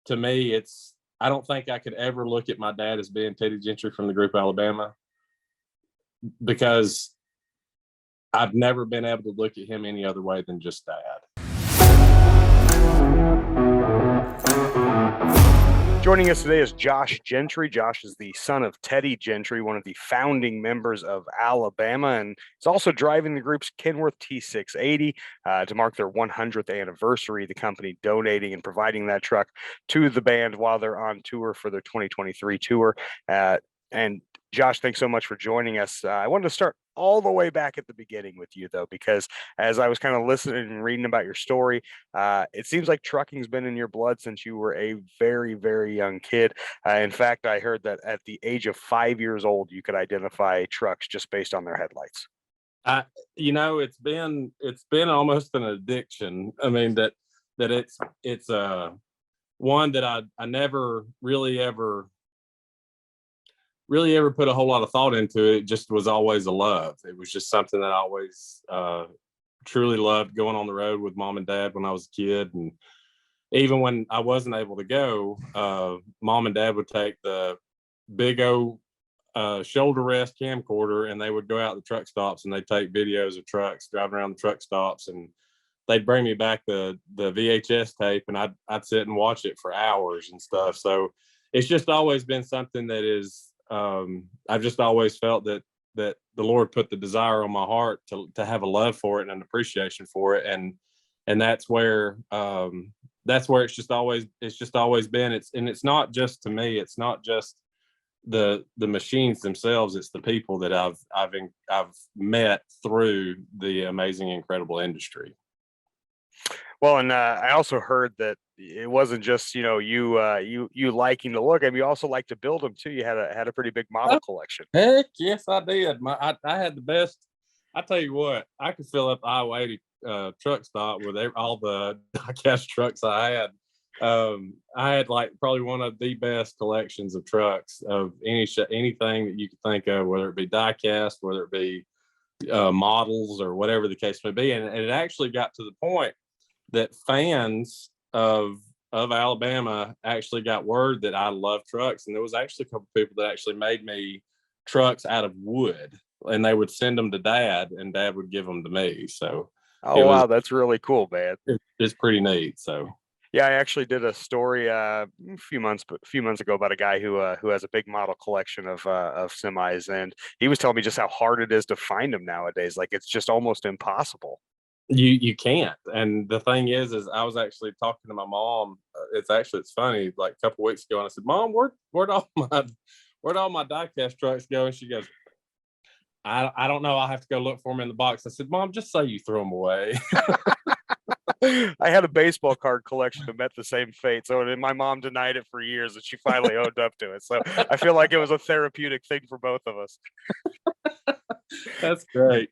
to me, I don't think I could ever look at my dad as being Teddy Gentry from the group Alabama, because I've never been able to look at him any other way than just dad. Joining us today is Josh Gentry. Josh is the son of Teddy Gentry, one of the founding members of Alabama, and he's also driving the group's Kenworth T680 to mark their 100th anniversary, the company donating and providing that truck to the band while they're on tour for their 2023 tour. And Josh, thanks so much for joining us. I wanted to start all the way back at the beginning with you, though, because as I was kind of listening and reading about your story, it seems like trucking's been in your blood since you were a very, very young kid. In fact, I heard that at the age of 5 years old, you could identify trucks just based on their headlights. It's been almost an addiction. I mean, that it's one that I never really ever put a whole lot of thought into. It just was always a love. It was just something that I always truly loved, going on the road with mom and dad when I was a kid. And even when I wasn't able to go, mom and dad would take the big old shoulder rest camcorder, and they would go out to the truck stops and they'd take videos of trucks driving around the truck stops, and they'd bring me back the VHS tape, and I'd sit and watch it for hours and stuff. So it's just always been something that is, I've just always felt that the Lord put the desire on my heart to have a love for it and an appreciation for it. And that's where it's just always been. It's not just, to me, it's not just the machines themselves. It's the people that I've met through the amazing, incredible industry. Well, and I also heard that it wasn't just you liking to look. I mean, you also like to build them too. You had a pretty big model collection. Heck yes, I did. I had the best. I tell you what, I could fill up the Highway 80 truck stop with all the diecast trucks I had. I had like probably one of the best collections of trucks of anything that you could think of, whether it be diecast, whether it be models, or whatever the case may be. And it actually got to the point that fans of Alabama actually got word that I love trucks. And there was actually a couple of people that actually made me trucks out of wood, and they would send them to dad, and dad would give them to me. So wow, that's really cool, man. It's pretty neat. So yeah, I actually did a story a few months ago about a guy who has a big model collection of semis, and he was telling me just how hard it is to find them nowadays. Like, it's just almost impossible. You can't. And the thing is I was actually talking to my mom. It's funny, like a couple weeks ago, and I said, Mom, where'd all my diecast trucks go? And she goes, I don't know. I'll have to go look for them in the box. I said, Mom, just say you threw them away. I had a baseball card collection that met the same fate. So my mom denied it for years, and she finally owned up to it. So I feel like it was a therapeutic thing for both of us. That's great.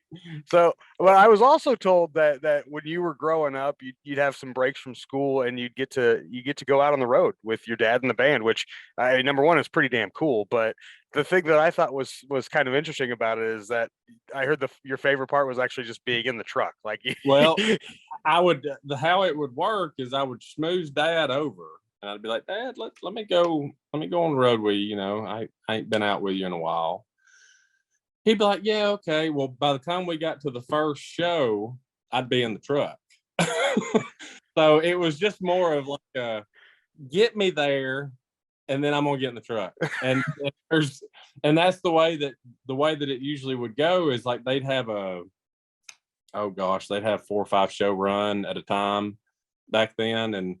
So, well, I was also told that when you were growing up, you'd have some breaks from school, and you get to go out on the road with your dad and the band, which number one is pretty damn cool. But the thing that I thought was kind of interesting about it is that I heard your favorite part was actually just being in the truck. Like, well, how it would work is I would schmooze dad over, and I'd be like, Dad, let me go on the road with you. I ain't been out with you in a while. He'd be like, yeah, okay. Well, by the time we got to the first show, I'd be in the truck. So it was just more of like get me there, and then I'm gonna get in the truck. And that's the way that it usually would go, is like they'd have 4 or 5 show run at a time back then, and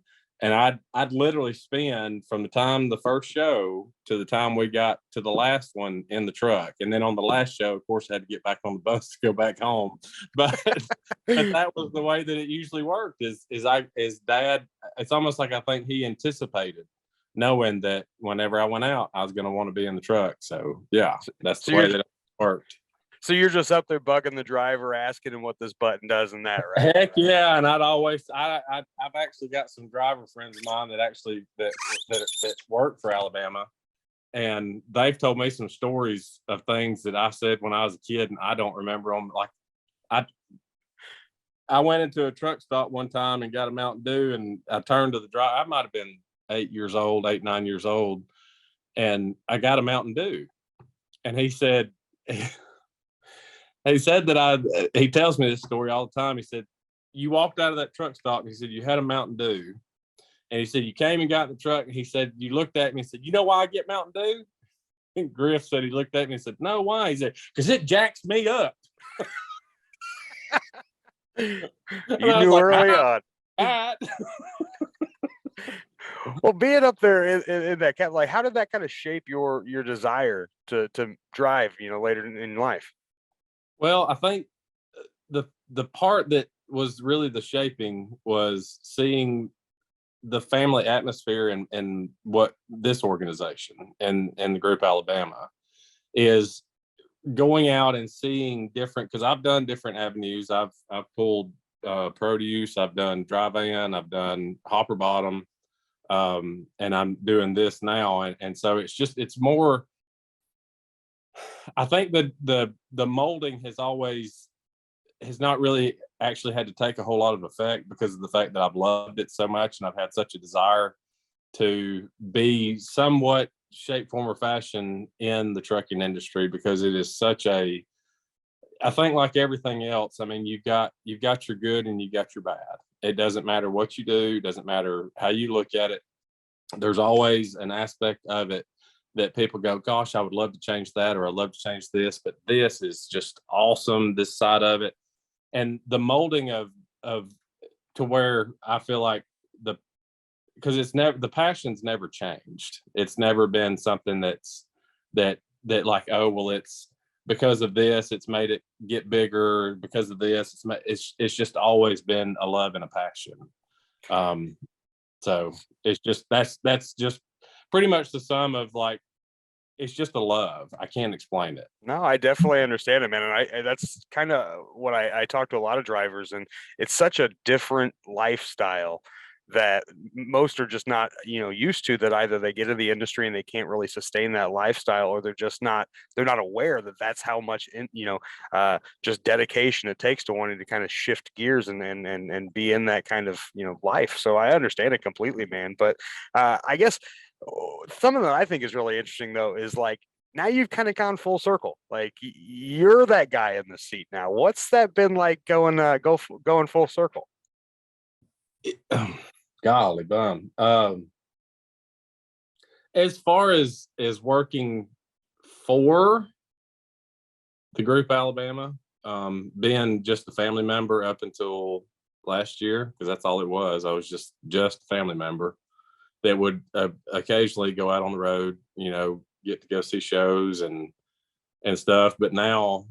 I'd literally spend from the time the first show to the time we got to the last one in the truck. And then on the last show, of course, I had to get back on the bus to go back home. But that was the way that it usually worked, is dad. It's almost like I think he anticipated, knowing that whenever I went out, I was going to want to be in the truck. So yeah, that's the way that it worked. So you're just up there bugging the driver, asking him what this button does and that, right? Heck yeah. And I've actually got some driver friends of mine that work for Alabama, and they've told me some stories of things that I said when I was a kid, and I don't remember them. Like, I went into a truck stop one time and got a Mountain Dew, and I turned to the driver. I might have been 8 years old, 8, 9 years old. And I got a Mountain Dew. And he said that he tells me this story all the time. He said, you walked out of that truck stop and he said, you had a Mountain Dew. And he said, you came and got in the truck. And he said, you looked at me and said, you know why I get Mountain Dew? And Griff said he looked at me and said, no, why? He said, because it jacks me up. You knew early on. Well, being up there in that camp, like, how did that kind of shape your desire to drive, later in life? Well, I think the part that was really the shaping was seeing the family atmosphere and what this organization and the group Alabama is going out and seeing different, because I've done different avenues. I've pulled produce, I've done dry van, I've done hopper bottom, and I'm doing this now. And so it's more, I think that the molding has not really actually had to take a whole lot of effect because of the fact that I've loved it so much and I've had such a desire to be somewhat shape, form, or fashion in the trucking industry, because it is I think like everything else, I mean, you've got your good and you got your bad. It doesn't matter what you do, it doesn't matter how you look at it. There's always an aspect of it that people go, gosh, I would love to change that, or I'd love to change this, but this is just awesome, this side of it. And the molding of to where I feel like because the passion's never changed. It's never been something that like, oh, well, it's because of this, it's made it get bigger. Because of this, it's just always been a love and a passion. So it's just, that's just pretty much the sum of, like, it's just a love. I can't explain it. No, I definitely understand it, man. And that's kind of what I talk to a lot of drivers, and it's such a different lifestyle that most are just not, used to, that either they get in the industry and they can't really sustain that lifestyle, or they're not aware that that's how much just dedication it takes to wanting to kind of shift gears and be in that kind of, life. So I understand it completely, man. But I guess something that I think is really interesting, though, is like, now you've kind of gone full circle. Like, you're that guy in the seat now. What's that been like going full circle? Golly bum. As far as working for the group Alabama, being just a family member up until last year, because that's all it was. I was just a family member that would occasionally go out on the road, get to go see shows and stuff. But now,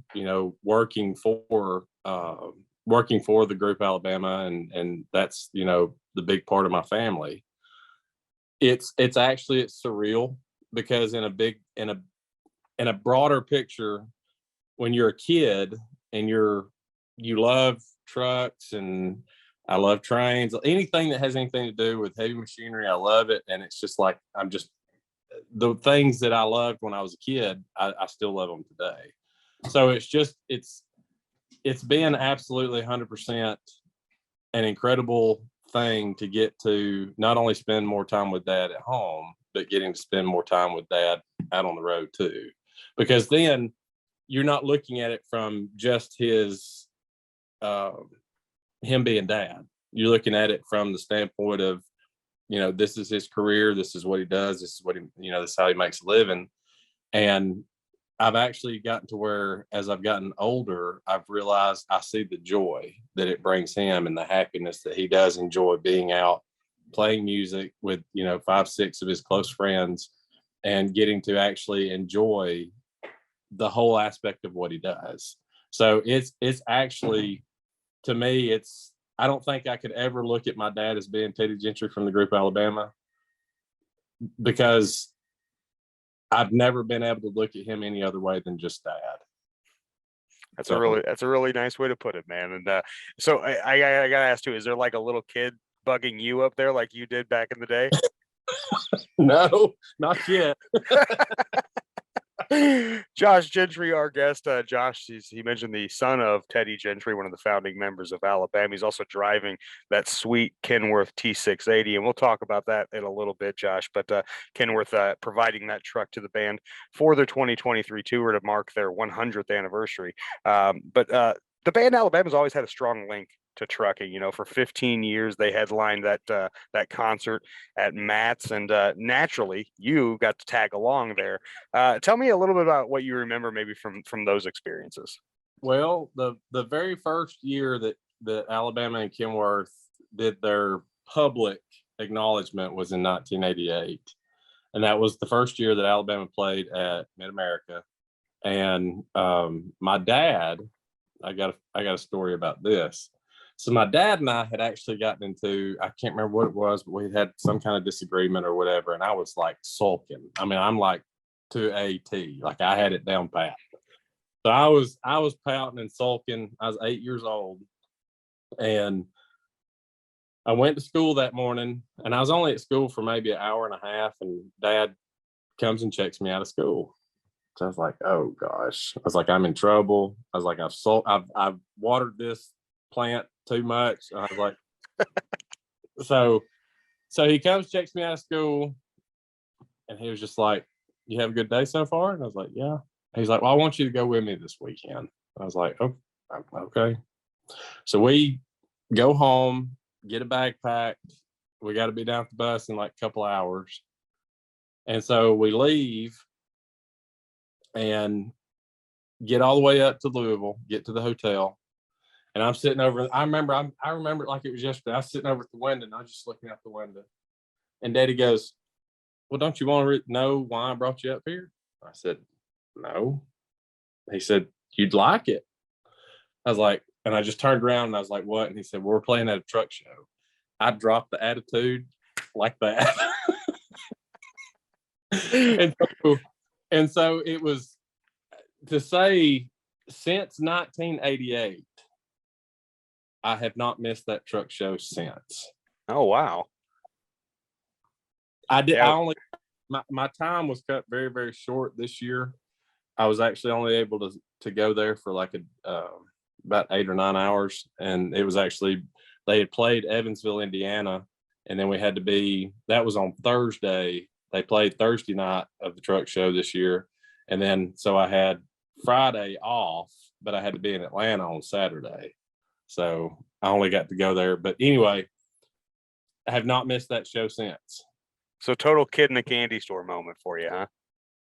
working for the group Alabama, and that's, the big part of my family. It's surreal, because in a broader picture, when you're a kid and you love trucks, and I love trains, anything that has anything to do with heavy machinery, I love it. And it's just like, the things that I loved when I was a kid, I still love them today. So it's been absolutely 100% an incredible thing to get to not only spend more time with Dad at home, but getting to spend more time with Dad out on the road too. Because then you're not looking at it from just him being Dad. You're looking at it from the standpoint of, this is his career, this is what he does, this is what this is how he makes a living. And I've actually gotten to where, as I've gotten older, I've realized I see the joy that it brings him and the happiness that he does enjoy being out playing music with, 5, 6 of his close friends, and getting to actually enjoy the whole aspect of what he does. So it's actually, to me, I don't think I could ever look at my dad as being Teddy Gentry from the group Alabama, because I've never been able to look at him any other way than just Dad. That's a really nice way to put it, man. And so I gotta ask too, is there like a little kid bugging you up there like you did back in the day? No, not yet. Josh Gentry, our guest. Josh, he mentioned the son of Teddy Gentry, one of the founding members of Alabama. He's also driving that sweet Kenworth T680, and we'll talk about that in a little bit, Josh. But Kenworth providing that truck to the band for their 2023 tour to mark their 100th anniversary. But the band Alabama's always had a strong link to trucking. For 15 years they headlined that concert at Matt's, and naturally you got to tag along there. Tell me a little bit about what you remember maybe from those experiences. Well, the very first year that Alabama and Kenworth did their public acknowledgement was in 1988, and that was the first year that Alabama played at Mid-America. And my dad, I got a story about this. So my dad and I had actually gotten into, I can't remember what it was, but we had some kind of disagreement or whatever. And I was like sulking. I mean, I'm like to a T, like I had it down pat. So I was pouting and sulking. I was 8 years old, and I went to school that morning, and I was only at school for maybe an hour and a half, and Dad comes and checks me out of school. So I was like, oh gosh. I was like, I'm in trouble. I was like, I've watered this plant too much. I was like, so he comes, checks me out of school, and he was just like, you have a good day so far? And I was like, yeah. He's like, well, I want you to go with me this weekend. I was like, oh, okay. So we go home, get a bag packed. We got to be down at the bus in like a couple hours. And so we leave and get all the way up to Louisville, get to the hotel. And I'm sitting over, I remember it like it was yesterday. I was sitting over at the window, and I was just looking out the window. And Daddy goes, well, don't you want to know why I brought you up here? I said, no. He said, you'd like it. I was like, and I just turned around and I was like, what? And he said, well, we're playing at a truck show. I dropped the attitude like that. and so it was, to say, since 1988, I have not missed that truck show since. Oh, wow. I did. Yeah. I only, my time was cut very, very short this year. I was actually only able to go there for like about 8 or 9 hours. And it was actually, they had played Evansville, Indiana. And then we had to be, that was on Thursday. They played Thursday night of the truck show this year. And then, so I had Friday off, but I had to be in Atlanta on Saturday. So I only got to go there. But anyway, I have not missed that show since. So total kid in a candy store moment for you, huh?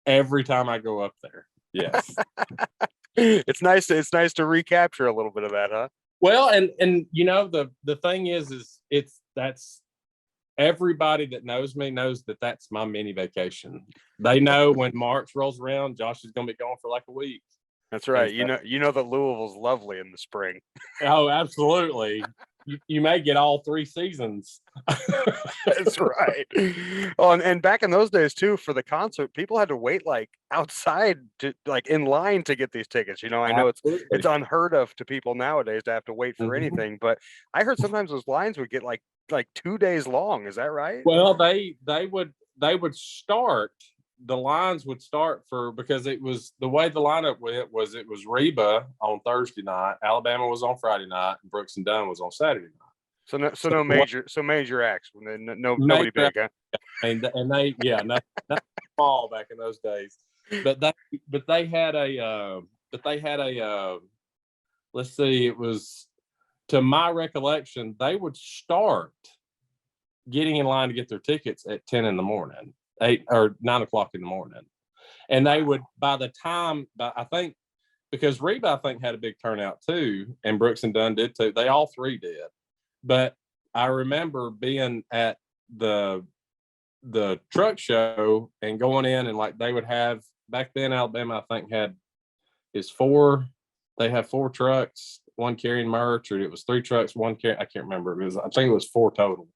Every time I go up there. Yes. It's nice to recapture a little bit of that, huh? Well, and the thing is that's everybody that knows me knows that that's my mini vacation. They know when March rolls around, Josh is going to be gone for like a week. That's right. You know that Louisville's lovely in the spring. Oh, absolutely. You may get all 3 seasons. That's right. Oh, and back in those days too, for the concert, people had to wait like outside to like in line to get these tickets. I know it's unheard of to people nowadays to have to wait for anything, but I heard sometimes those lines would get like 2 days long. Is that right? Well, they would start. The lines would start because it was the way the lineup went was it was Reba on Thursday night, Alabama was on Friday night, and Brooks and Dunn was on Saturday night. So no major acts, nobody big, huh? And they not small back in those days, but they had a let's see, it was, to my recollection, they would start getting in line to get their tickets at 10 in the morning. 8 or 9 o'clock in the morning. And they would, I think, because Reba, I think, had a big turnout too, and Brooks and Dunn did too. They all 3 did. But I remember being at the truck show and going in, and like they would have, back then Alabama, I think, they have 4 trucks, 1 carrying merch, or it was 3 trucks, 1 carrying, I can't remember. I think it was 4 total.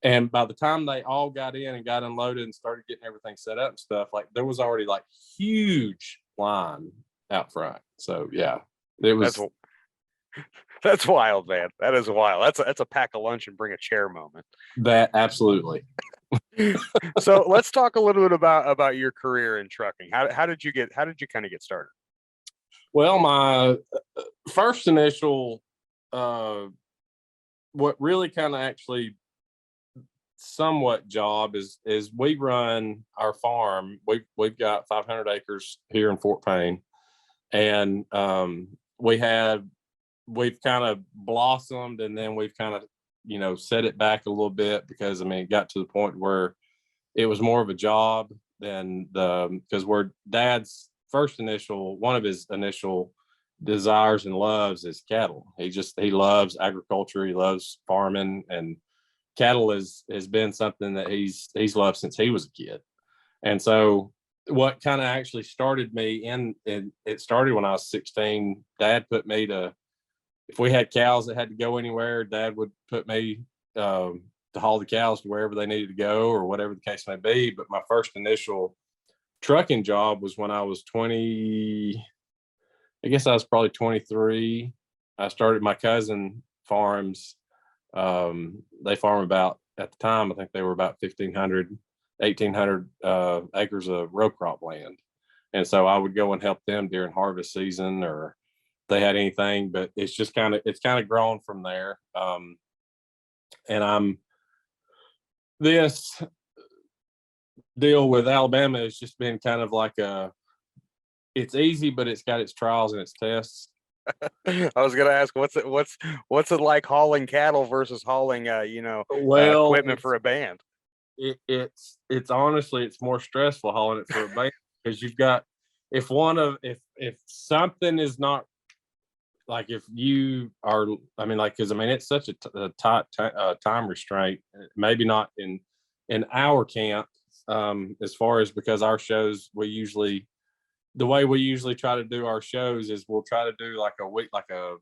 And by the time they all got in and got unloaded and started getting everything set up and stuff, like there was already like huge line out front. So yeah, it was. That's wild, man. That is wild. That's a pack a lunch and bring a chair moment. That absolutely. So let's talk a little bit about your career in trucking. How did you kind of get started? Well, my first initial, uh, what really kind of actually somewhat job is we run our farm. We've got 500 acres here in Fort Payne, and we've kind of blossomed, and then we've kind of set it back a little bit because I mean it got to the point where it was more of a job than because we're dad's one of his initial desires and loves is cattle. He loves agriculture, he loves farming, and cattle has been something that he's loved since he was a kid. And so what kind of actually started me in it started when I was 16. Dad put me to, if we had cows that had to go anywhere, Dad would put me to haul the cows to wherever they needed to go or whatever the case may be. But my first initial trucking job was when I was 20. I guess I was probably 23. I started my cousin farms. They farm about, at the time, I think they were about 1,800 acres of row crop land. And so I would go and help them during harvest season, or they had anything, but it's kind of grown from there. And I'm this deal with Alabama has just been kind of like it's easy, but it's got its trials and its tests. I was gonna ask, what's it like hauling cattle versus hauling Well, equipment for a band? It's honestly it's more stressful hauling it for a band because you've got, if something is not, like if you are, I mean, like, because I mean it's such a tight time restraint, maybe not in our camp, as far as, because our shows, the way we usually try to do our shows is we'll try to do like a week, like a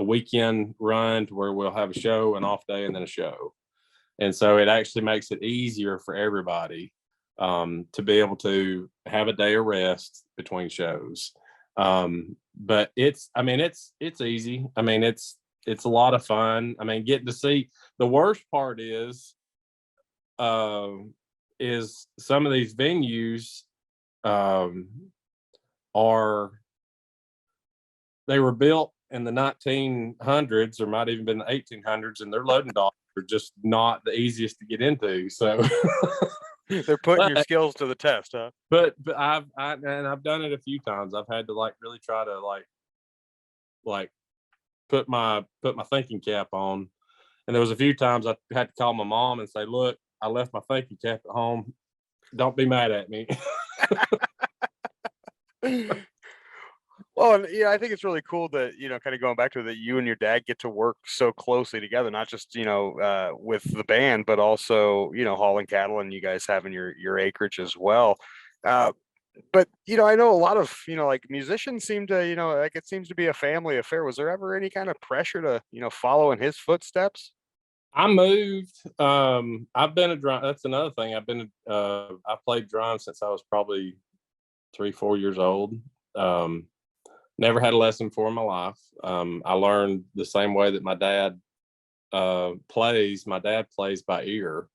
weekend run to where we'll have a show, an off day, and then a show. And so it actually makes it easier for everybody to be able to have a day of rest between shows. But I mean, it's easy. I mean, it's a lot of fun. I mean, getting to see, the worst part is some of these venues um, they were built in the 1900s, or might even been the 1800s, and their loading docks are just not the easiest to get into. So they're putting your skills to the test, huh? But I've done it a few times. I've had to like really try to like put my thinking cap on, and there was a few times I had to call my mom and say, "Look, I left my thinking cap at home. Don't be mad at me." Well, I think it's really cool that, kind of going back to that, you and your dad get to work so closely together, not just, with the band, but also, hauling cattle, and you guys having your acreage as well. But, I know a lot of, like musicians seem to, like it seems to be a family affair. Was there ever any kind of pressure to, follow in his footsteps? I moved. I've been a drum. That's another thing. I played drums since I was probably 3-4 years old. Never had a lesson before in my life. I learned the same way that my dad plays. My dad plays by ear,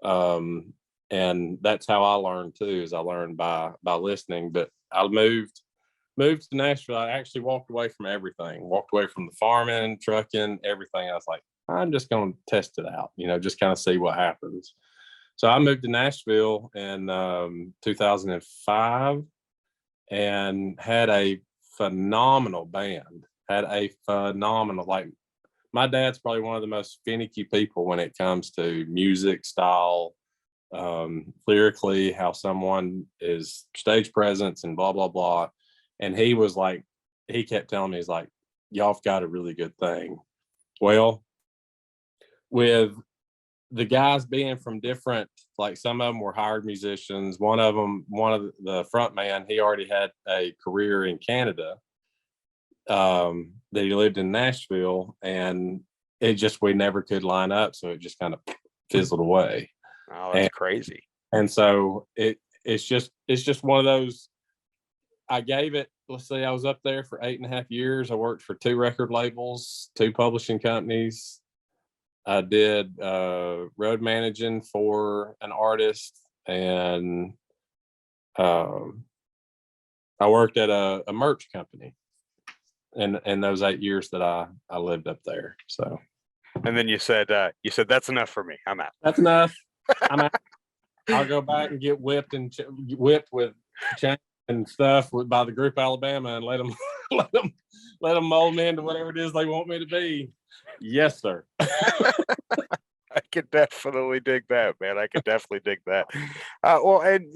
and that's how I learned too. Is I learned by listening. But I moved to Nashville. I actually walked away from everything. Walked away from the farming, trucking, everything. I was like, I'm just going to test it out. Just kind of see what happens. So I moved to Nashville in 2005 and had a phenomenal band. Like, my dad's probably one of the most finicky people when it comes to music style, lyrically, how someone is stage presence and blah blah blah. And he kept telling me, he's like, y'all have got a really good thing. Well, with the guys being from different, like some of them were hired musicians. One of the front man, he already had a career in Canada, that he lived in Nashville, and we never could line up. So it just kind of fizzled away. Oh, that's crazy. And so it's just one of those. I gave it, let's say I was up there for 8.5 years. I worked for 2 record labels, 2 publishing companies. I did road managing for an artist, and I worked at a merch company in those 8 years that I lived up there. So, And then you said that's enough for me. I'm out. that's enough. I'm out. I'll go back and get whipped with chain and stuff by the group Alabama, and let them let them mold me into whatever it is they want me to be. Yes, sir. I could definitely dig that, man. I could definitely dig that. Well, and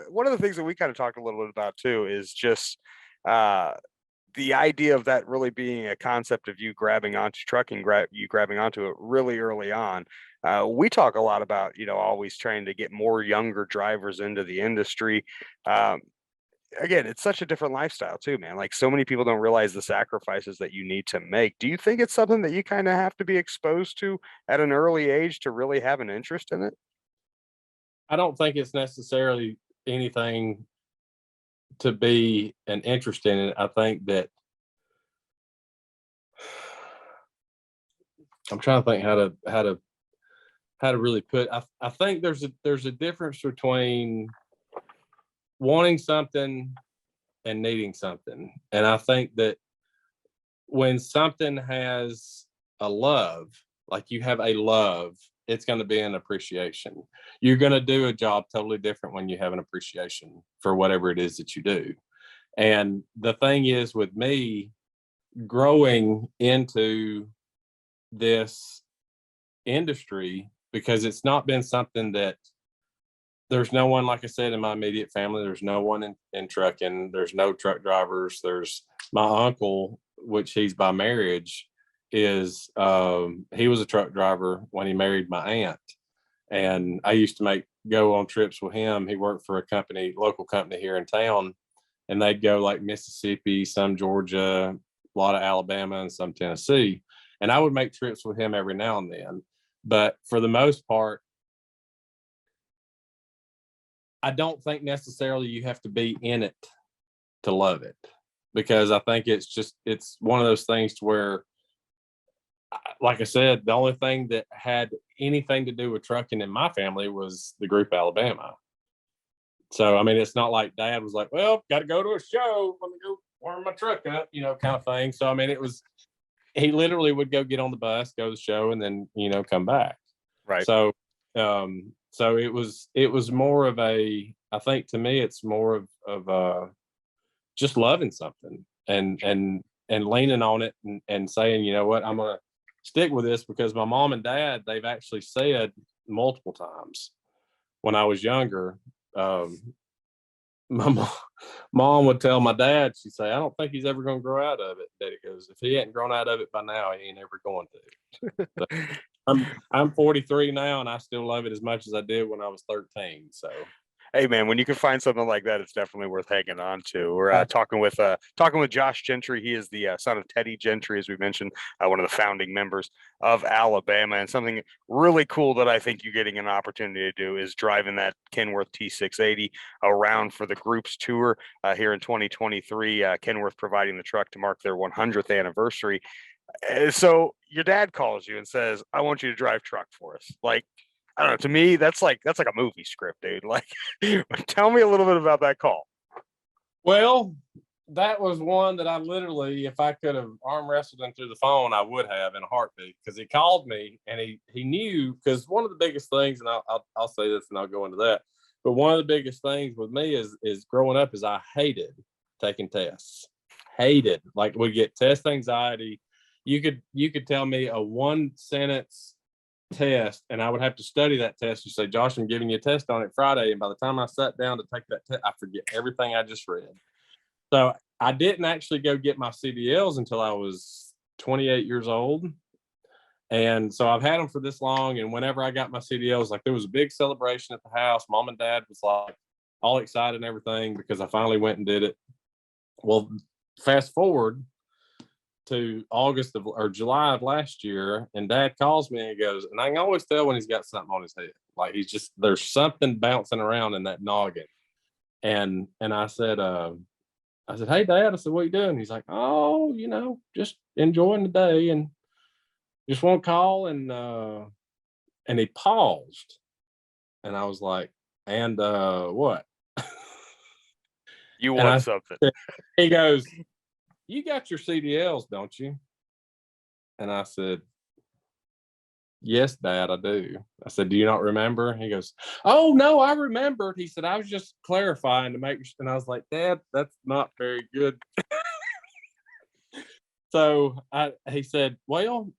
one of the things that we kind of talked a little bit about too is just the idea of that really being a concept of you grabbing onto trucking, you grabbing onto it really early on. We talk a lot about, always trying to get more younger drivers into the industry. Again, it's such a different lifestyle too, man. Like, so many people don't realize the sacrifices that you need to make. Do you think it's something that you kind of have to be exposed to at an early age to really have an interest in it? I don't think it's necessarily anything to be an interest in it. I think that I'm trying to think how to really put. I think there's a difference between wanting something and needing something, and I think that when something has a love, like you have a love, it's going to be an appreciation. You're going to do a job totally different when you have an appreciation for whatever it is that you do. And the thing is, with me growing into this industry, because it's not been something that there's no one, like I said, in my immediate family, there's no one in trucking, there's no truck drivers. There's my uncle, which he's by marriage, is he was a truck driver when he married my aunt. And I used to go on trips with him. He worked for a local company here in town, and they'd go like Mississippi, some Georgia, a lot of Alabama, and some Tennessee. And I would make trips with him every now and then. But for the most part, I don't think necessarily you have to be in it to love it, because I think it's one of those things to where, like I said, the only thing that had anything to do with trucking in my family was the group Alabama. So, I mean, it's not like Dad was like, well, got to go to a show. Let me go warm my truck up, kind of thing. So, I mean, he literally would go get on the bus, go to the show, and then, come back. Right. So, so it was more of I think to me, it's more of just loving something and leaning on it and saying, you know what, I'm going to stick with this, because my mom and dad, they've actually said multiple times when I was younger, my mom would tell my dad, she'd say, I don't think he's ever going to grow out of it. Daddy goes, if he hadn't grown out of it by now, he ain't ever going to. So, I'm 43 now, and I still love it as much as I did when I was 13. So, hey man, when you can find something like that, it's definitely worth hanging on to. We're talking with Josh Gentry. He is the son of Teddy Gentry, as we mentioned, one of the founding members of Alabama. And something really cool that I think you're getting an opportunity to do is driving that Kenworth T680 around for the group's tour here in 2023. Kenworth providing the truck to mark their 100th anniversary. So your dad calls you and says, I want you to drive truck for us. Like, I don't know. To me, that's like a movie script, dude. Like, tell me a little bit about that call. well, that was one that I literally, if I could have arm wrestled him through the phone, I would have in a heartbeat, because he called me and he knew, because one of the biggest things, and I'll say this and I'll go into that, but one of the biggest things with me is growing up is I hated taking tests. Hated. Like, we get test anxiety. You could tell me a 1-sentence test, and I would have to study that test. You say, Josh, I'm giving you a test on it Friday, and by the time I sat down to take that test, I forget everything I just read. So I didn't actually go get my CDLs until I was 28 years old, and so I've had them for this long. And whenever I got my CDLs, like, there was a big celebration at the house. Mom and Dad was like all excited and everything, because I finally went and did it. Well, fast forward to August or July of last year, and Dad calls me and he goes, and I can always tell when he's got something on his head, like there's something bouncing around in that noggin. And I said, hey Dad, I said, what are you doing? He's like, oh, just enjoying the day. And just won't call. And he paused, and I was like, and what? You And want something. he goes, you got your CDLs, don't you? And I said, yes, Dad, I do. I said, do you not remember? He goes, oh, no, I remembered. He said, I was just clarifying to make sure. And I was like, Dad, that's not very good. So he said, well,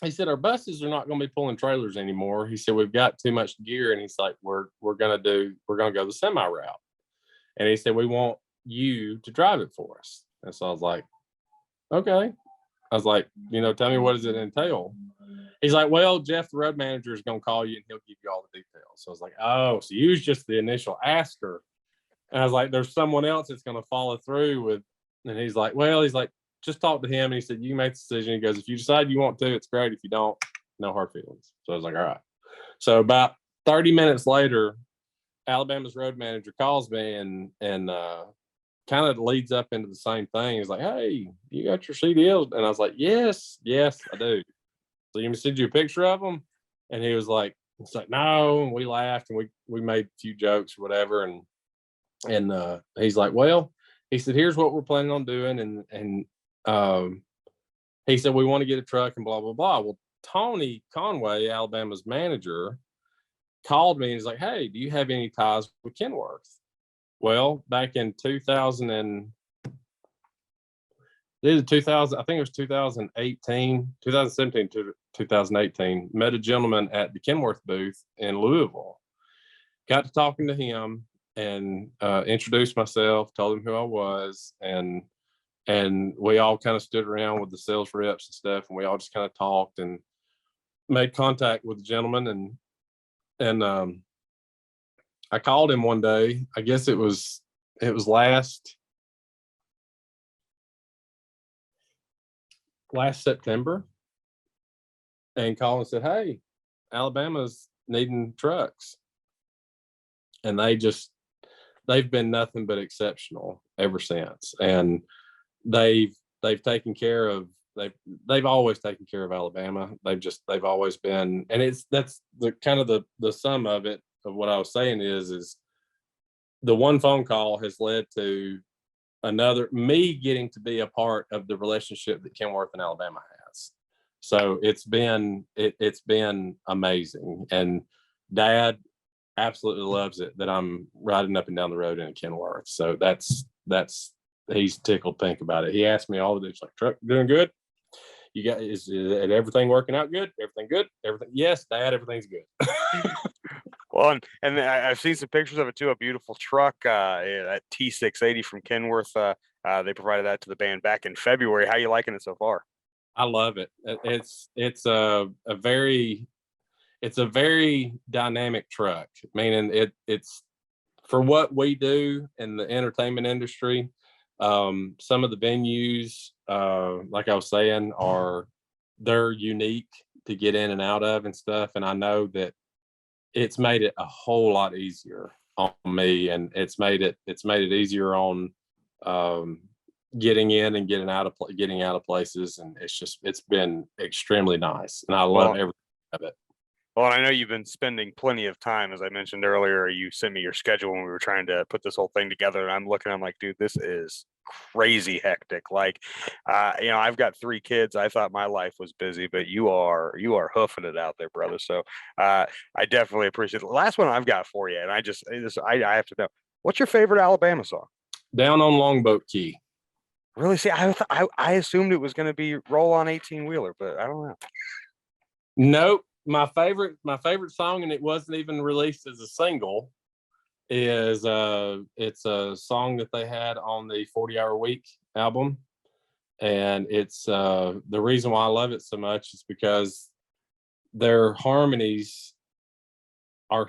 he said, our buses are not going to be pulling trailers anymore. He said, we've got too much gear. And he's like, we're going to go the semi route. And he said, we want you to drive it for us. And so I was like, okay. I was like, tell me, what does it entail? He's like, well, Jeff, the road manager, is going to call you and he'll give you all the details. So I was like, oh, so you was just the initial asker. And I was like, there's someone else that's going to follow through with. And he's like, just talk to him. And he said, you make the decision. He goes, if you decide you want to, it's great. If you don't, no hard feelings. So I was like, all right. So about 30 minutes later, Alabama's road manager calls me and kind of leads up into the same thing. He's like, hey, you got your CDLs? And I was like, yes, I do. So you can send you a picture of them? And he was like, no. And we laughed and we made a few jokes or whatever. And he's like, well, he said, here's what we're planning on doing. And he said, we want to get a truck and blah, blah, blah. Well, Tony Conway, Alabama's manager, called me and he's like, hey, do you have any ties with Kenworth? Well, back in 2000 and I think it was 2017 to 2018, met a gentleman at the Kenworth booth in Louisville. Got to talking to him and introduced myself, told him who I was, and we all kind of stood around with the sales reps and stuff, and we all just kind of talked and made contact with the gentleman, and I called him one day. I guess it was last September, and called and said, hey, Alabama's needing trucks. And they've been nothing but exceptional ever since. And they've taken care of, they've always taken care of Alabama. They've always been, and that's the kind of the sum of it, of what I was saying is the one phone call has led to me getting to be a part of the relationship that Kenworth and Alabama has. So it's been amazing. And Dad absolutely loves it that I'm riding up and down the road in a Kenworth. So that's he's tickled pink about it. He asked me all the days, like, truck doing good? You got is everything working out good? Everything good? Everything? Yes, Dad, everything's good. Well, and I've seen some pictures of it too. A beautiful truck, that T680 from Kenworth. They provided that to the band back in February. How you liking it so far? I love it. It's a very dynamic truck. Meaning it's for what we do in the entertainment industry. Some of the venues, like I was saying, they're unique to get in and out of and stuff. And I know that it's made it a whole lot easier on me, and it's made it easier on getting in and getting out of places. And it's been extremely nice, and I love every of it. Well, and I know you've been spending plenty of time, as I mentioned earlier. You sent me your schedule when we were trying to put this whole thing together, and I'm like, dude, this is crazy hectic. Like, I've got 3 kids. I thought my life was busy, but you are hoofing it out there, brother. So I definitely appreciate it. The last one I've got for you, and I have to know, what's your favorite Alabama song? Down on Longboat Key. Really? See, I assumed it was going to be Roll On 18 Wheeler, but I don't know. Nope. My favorite song, and it wasn't even released as a single, is it's a song that they had on the 40-Hour Week album. And it's the reason why I love it so much is because their harmonies are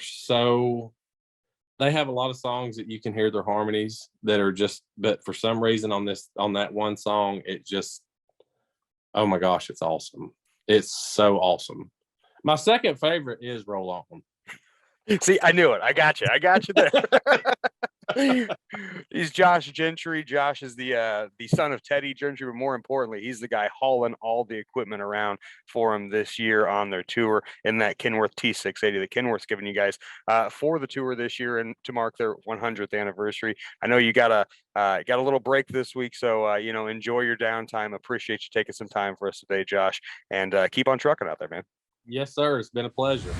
they have a lot of songs that you can hear their harmonies that are but for some reason on that one song, it just, oh my gosh, it's awesome. It's so awesome. My second favorite is Roll On. See, I knew it. I got you there. He's Josh Gentry. Josh is the son of Teddy Gentry, but more importantly, he's the guy hauling all the equipment around for him this year on their tour in that Kenworth T680 that Kenworth's giving you guys for the tour this year and to mark their 100th anniversary. I know you got a little break this week, so enjoy your downtime. Appreciate you taking some time for us today, Josh, and keep on trucking out there, man. Yes, sir. It's been a pleasure.